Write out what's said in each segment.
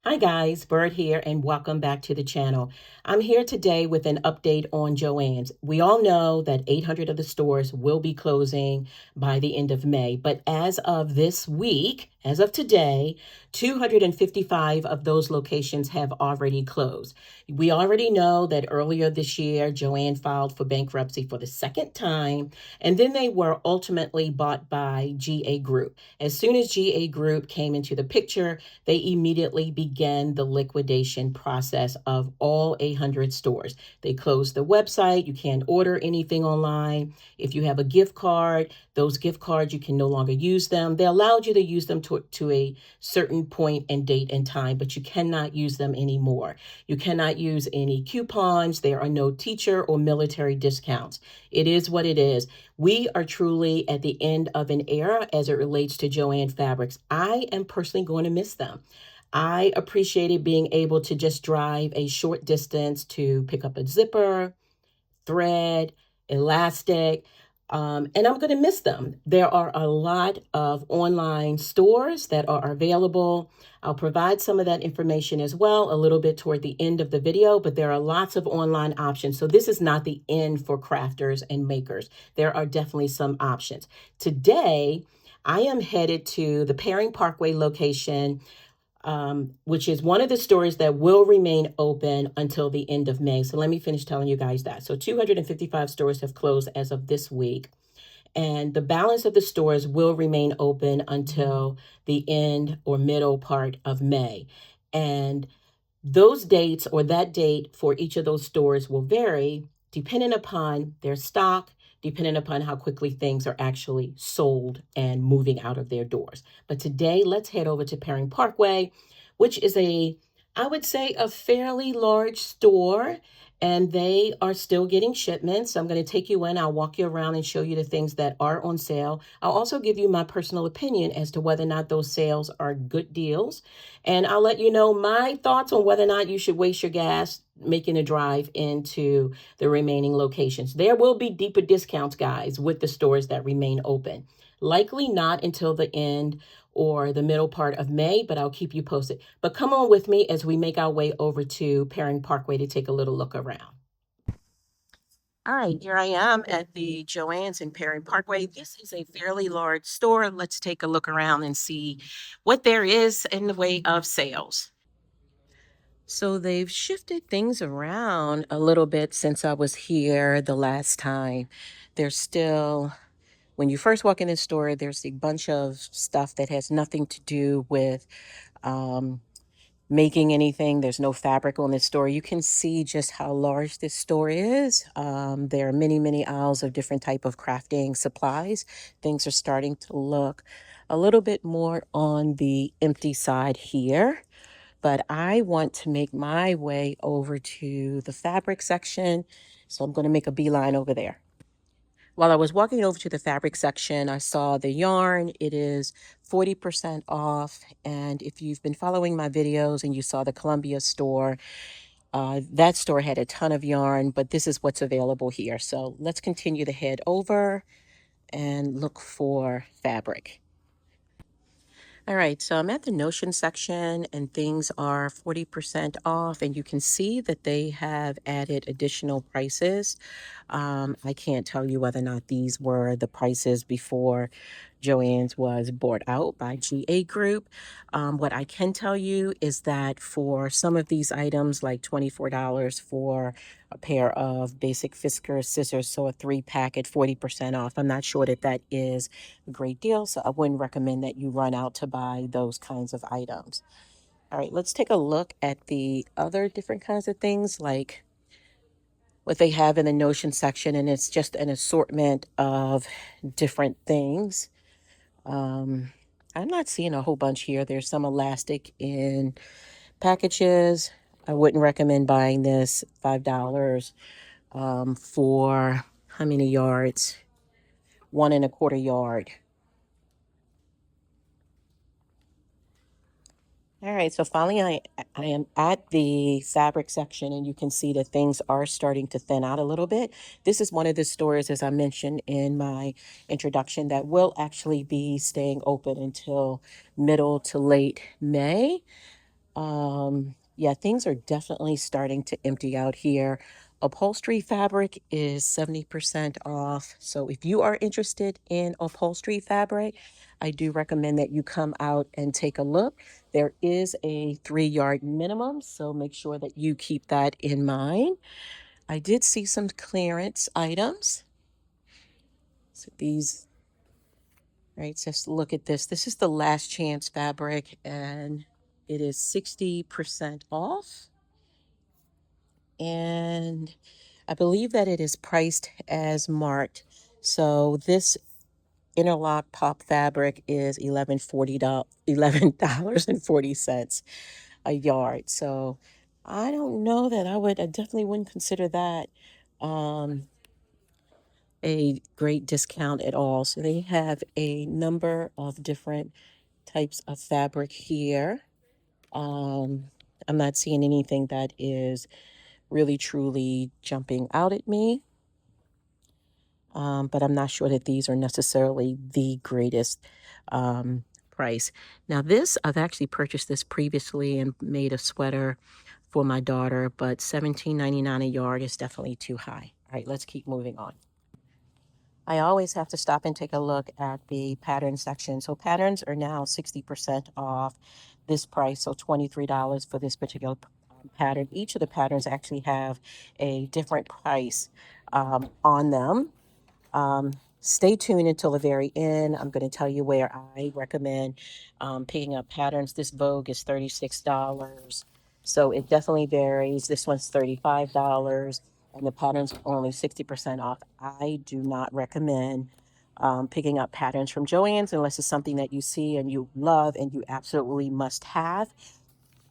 Hi guys, Bird here and welcome back to the channel. I'm here today with an update on JoAnn's. We all know that 800 of the stores will be closing by the end of May, but as of this week, as of today, 255 of those locations have already closed. We already know that earlier this year, JoAnn filed for bankruptcy for the second time, and then they were ultimately bought by GA Group. As soon as GA Group came into the picture, they immediately began the liquidation process of all 800 stores. They closed the website. You can't order anything online. If you have a gift card, those gift cards, you can no longer use them. They allowed you to use them to a certain point and date and time, but you cannot use them anymore. You cannot use any coupons. There are no teacher or military discounts. It is what it is. We are truly at the end of an era as it relates to JoAnn Fabrics. I am personally going to miss them. I appreciated being able to just drive a short distance to pick up a zipper, thread, elastic, and I'm going to miss them. There are a lot of online stores that are available. I'll provide some of that information as well a little bit toward the end of the video, but there are lots of online options. So this is not the end for crafters and makers. There are definitely some options. Today, I am headed to the Perry Parkway location, which is one of the stores that will remain open until the end of May. So let me finish telling you guys that. So 255 stores have closed as of this week, and the balance of the stores will remain open until the end or middle part of May. And those dates or that date for each of those stores will vary depending upon their stock, depending upon how quickly things are actually sold and moving out of their doors. But today, let's head over to Perry Parkway, which is I would say, a fairly large store, and they are still getting shipments. I'm going to take you in. I'll walk you around and show you the things that are on sale. I'll also give you my personal opinion as to whether or not those sales are good deals. And I'll let you know my thoughts on whether or not you should waste your gas making a drive into the remaining locations. There will be deeper discounts, guys, with the stores that remain open. Likely not until the end or the middle part of May, but I'll keep you posted. But come on with me as we make our way over to Perry Parkway to take a little look around. All right, here I am at the JoAnn's in Perry Parkway. This is a fairly large store. Let's take a look around and see what there is in the way of sales. So they've shifted things around a little bit since I was here the last time. There's still, when you first walk in the store, there's a bunch of stuff that has nothing to do with um, making anything. There's no fabric on this store. You can see just how large this store is. There are many, many aisles of different type of crafting supplies. Things are starting to look a little bit more on the empty side here. But I want to make my way over to the fabric section. So I'm going to make a beeline over there. While I was walking over to the fabric section, I saw the yarn. It is 40% off. And if you've been following my videos and you saw the Columbia store, that store had a ton of yarn, but this is what's available here. So let's continue to head over and look for fabric. All right, so I'm at the Notion section and things are 40% off, and you can see that they have added additional prices. I can't tell you whether or not these were the prices before JoAnn's was bought out by GA Group. What I can tell you is that for some of these items, like $24 for a pair of basic Fisker scissors, so a 3-pack at 40% off. I'm not sure that that is a great deal, so I wouldn't recommend that you run out to buy those kinds of items. All right, let's take a look at the other different kinds of things, like what they have in the Notion section, and it's just an assortment of different things. I'm not seeing a whole bunch here. There's some elastic in packages. I wouldn't recommend buying this. $5 for how many yards? 1¼ yard. All right, so finally I am at the fabric section, and you can see that things are starting to thin out a little bit. This is one of the stores, as I mentioned in my introduction, that will actually be staying open until middle to late May. Yeah, things are definitely starting to empty out here. Upholstery fabric is 70% off. So if you are interested in upholstery fabric, I do recommend that you come out and take a look. There is a 3-yard minimum, so make sure that you keep that in mind. I did see some clearance items. So these, right, just look at this. This is the last chance fabric, and it is 60% off. And I believe that it is priced as marked. So this interlock pop fabric is $11.40 a yard. So I don't know that I definitely wouldn't consider that um, a great discount at all. So they have a number of different types of fabric here. Um, I'm not seeing anything that is really truly jumping out at me. But I'm not sure that these are necessarily the greatest price. Now this, I've actually purchased this previously and made a sweater for my daughter, but $17.99 a yard is definitely too high. All right, let's keep moving on. I always have to stop and take a look at the pattern section. So patterns are now 60% off this price, so $23 for this particular pattern. Each of the patterns actually have a different price on them. Stay tuned until the very end. I'm going to tell you where I recommend picking up patterns. This Vogue is $36. So it definitely varies. This one's $35 and the patterns are only 60% off. I do not recommend picking up patterns from JoAnn's unless it's something that you see and you love and you absolutely must have.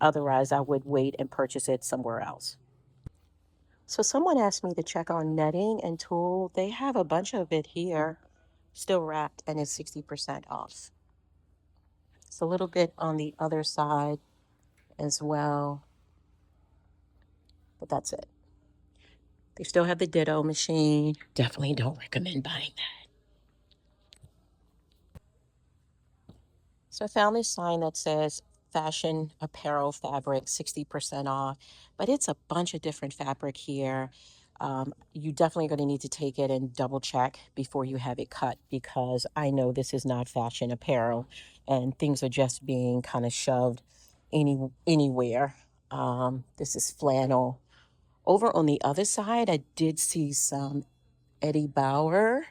Otherwise, I would wait and purchase it somewhere else. So someone asked me to check on netting and tulle. They have a bunch of it here, still wrapped, and it's 60% off. It's a little bit on the other side as well, but that's it. They still have the Ditto machine. Definitely don't recommend buying that. So I found this sign that says fashion apparel fabric 60% off, but it's a bunch of different fabric here. You definitely going to need to take it and double check before you have it cut, because I know this is not fashion apparel and things are just being kind of shoved anywhere. This is flannel. Over on the other side, I did see some Eddie Bauer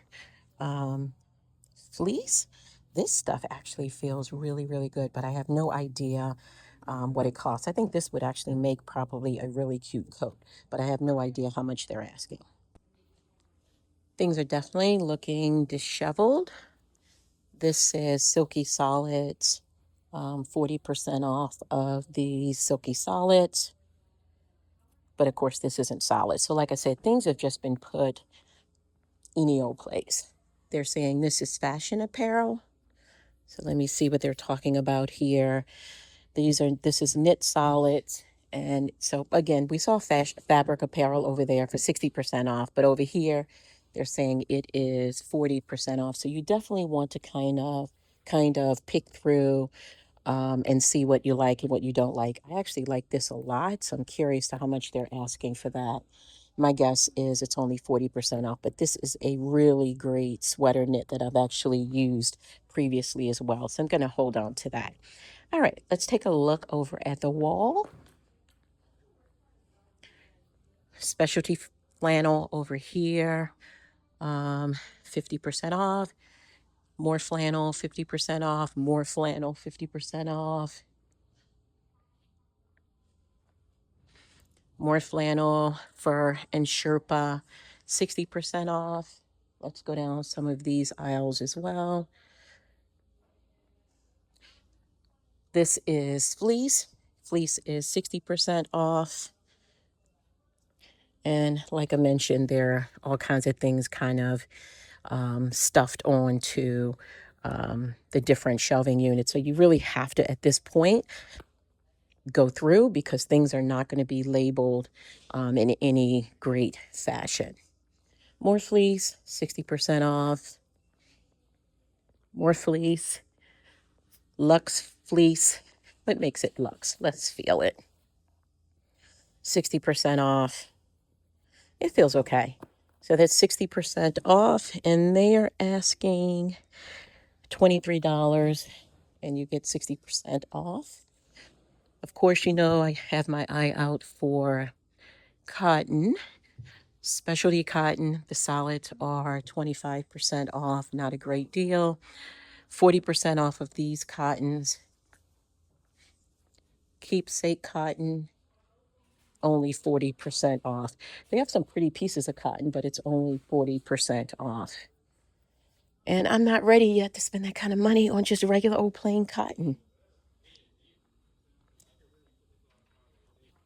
fleece. This stuff actually feels really, really good, but I have no idea what it costs. I think this would actually make probably a really cute coat, but I have no idea how much they're asking. Things are definitely looking disheveled. This says Silky Solids, 40% off of the Silky Solids. But of course, this isn't solid. So like I said, things have just been put any old place. They're saying this is fashion apparel. So let me see what they're talking about here. This is knit solids. And so again, we saw fabric apparel over there for 60% off, but over here, they're saying it is 40% off. So you definitely want to kind of pick through and see what you like and what you don't like. I actually like this a lot, so I'm curious to how much they're asking for that. My guess is it's only 40% off, but this is a really great sweater knit that I've actually used previously as well. So I'm going to hold on to that. All right, let's take a look over at the wall. Specialty flannel over here, 50% off. More flannel, 50% off. More flannel, 50% off. More flannel, fur, and Sherpa, 60% off. Let's go down some of these aisles as well. This is fleece. Fleece is 60% off. And like I mentioned, there are all kinds of things kind of stuffed onto the different shelving units. So you really have to, at this point, go through because things are not going to be labeled in any great fashion. More fleece, 60% off. More fleece. Luxe fleece, What makes it luxe? Let's feel it. 60% off. It feels okay. So that's 60% off, and they are asking $23, and you get 60% off. Of course, you know I have my eye out for cotton. Specialty cotton, the solids are 25% off, not a great deal. 40% off of these cottons. Keepsake cotton, only 40% off. They have some pretty pieces of cotton, but it's only 40% off. And I'm not ready yet to spend that kind of money on just regular old plain cotton.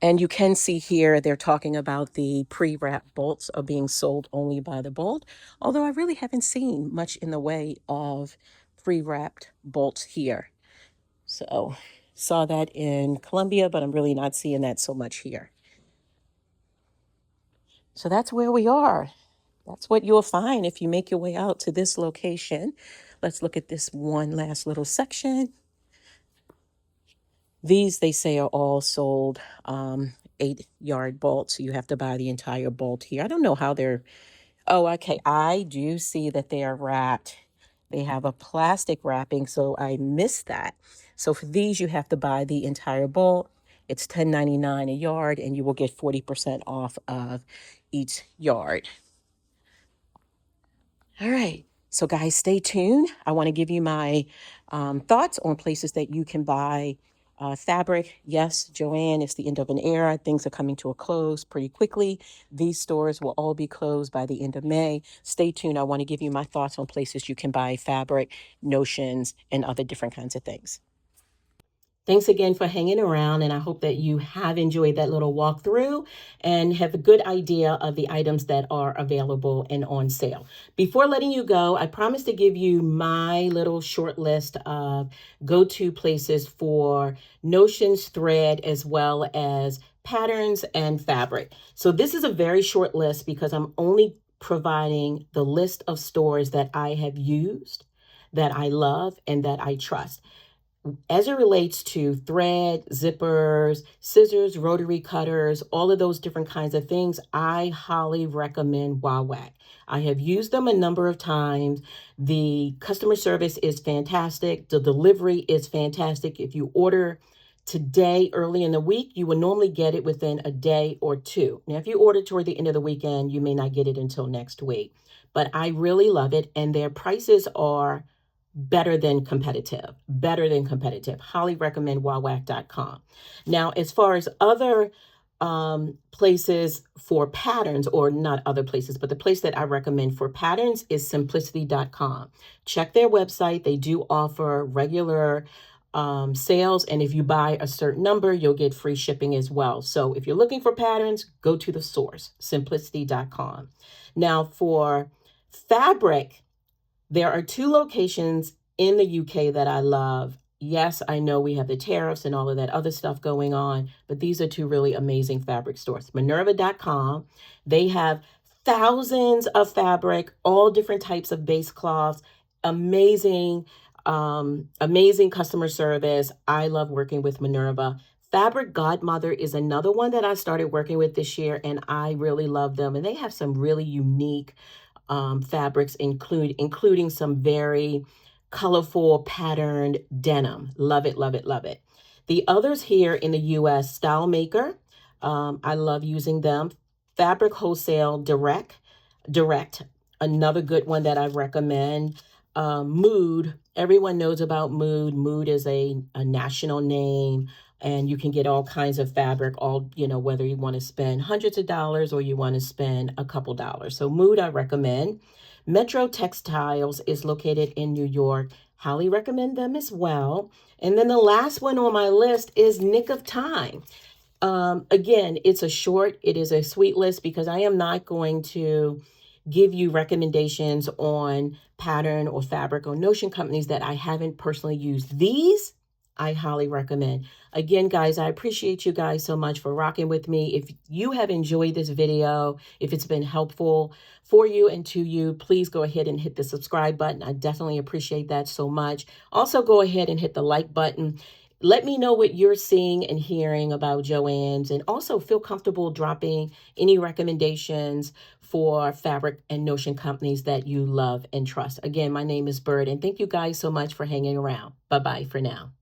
And you can see here they're talking about the pre-wrap bolts are being sold only by the bolt, although I really haven't seen much in the way of pre-wrapped bolts here. So saw that in Colombia, but I'm really not seeing that so much here. So that's where we are. That's what you'll find if you make your way out to this location. Let's look at this one last little section. These, they say, are all sold 8-yard bolts. So you have to buy the entire bolt here. I don't know how they're... Oh, okay. I do see that they are wrapped. They have a plastic wrapping, so I missed that. So for these, you have to buy the entire bolt. It's $10.99 a yard, and you will get 40% off of each yard. All right. So guys, stay tuned. I want to give you my thoughts on places that you can buy fabric. Yes, JoAnn, it's the end of an era. Things are coming to a close pretty quickly. These stores will all be closed by the end of May. Stay tuned. I want to give you my thoughts on places you can buy fabric, notions, and other different kinds of things. Thanks again for hanging around, and I hope that you have enjoyed that little walkthrough and have a good idea of the items that are available and on sale. Before letting you go, I promised to give you my little short list of go-to places for notions, thread, as well as patterns and fabric. So this is a very short list because I'm only providing the list of stores that I have used, that I love, and that I trust. As it relates to thread, zippers, scissors, rotary cutters, all of those different kinds of things, I highly recommend WowWack. I have used them a number of times. The customer service is fantastic. The delivery is fantastic. If you order today, early in the week, you will normally get it within a day or two. Now, if you order toward the end of the weekend, you may not get it until next week. But I really love it, and their prices are better than competitive. Highly recommend wowwack.com. Now, as far as other places for patterns, or not other places, but the place that I recommend for patterns is simplicity.com. Check their website. They do offer regular sales, and if you buy a certain number, you'll get free shipping as well. So if you're looking for patterns, go to the source, simplicity.com. Now, for fabric, there are 2 locations in the UK that I love. Yes, I know we have the tariffs and all of that other stuff going on, but these are 2 really amazing fabric stores. Minerva.com, they have thousands of fabric, all different types of base cloths, amazing customer service. I love working with Minerva. Fabric Godmother is another one that I started working with this year, and I really love them. And they have some really unique fabrics, including some very colorful patterned denim. Love it, love it, love it. The others here in the U.S., Style Maker, I love using them. Fabric Wholesale Direct, another good one that I recommend. Mood, everyone knows about Mood. Mood is a national name, and you can get all kinds of fabric, whether you want to spend hundreds of dollars or you want to spend a couple dollars. So Mood, I recommend. Metro Textiles is located in New York. Highly recommend them as well. And then the last one on my list is Nick of Time. Again, it is a sweet list because I am not going to give you recommendations on pattern or fabric or notion companies that I haven't personally used. These I highly recommend. Again, guys, I appreciate you guys so much for rocking with me. If you have enjoyed this video, if it's been helpful for you and to you, please go ahead and hit the subscribe button. I definitely appreciate that so much. Also, go ahead and hit the like button. Let me know what you're seeing and hearing about JoAnn's, and also feel comfortable dropping any recommendations for fabric and notion companies that you love and trust. Again, my name is Bird, and thank you guys so much for hanging around. Bye-bye for now.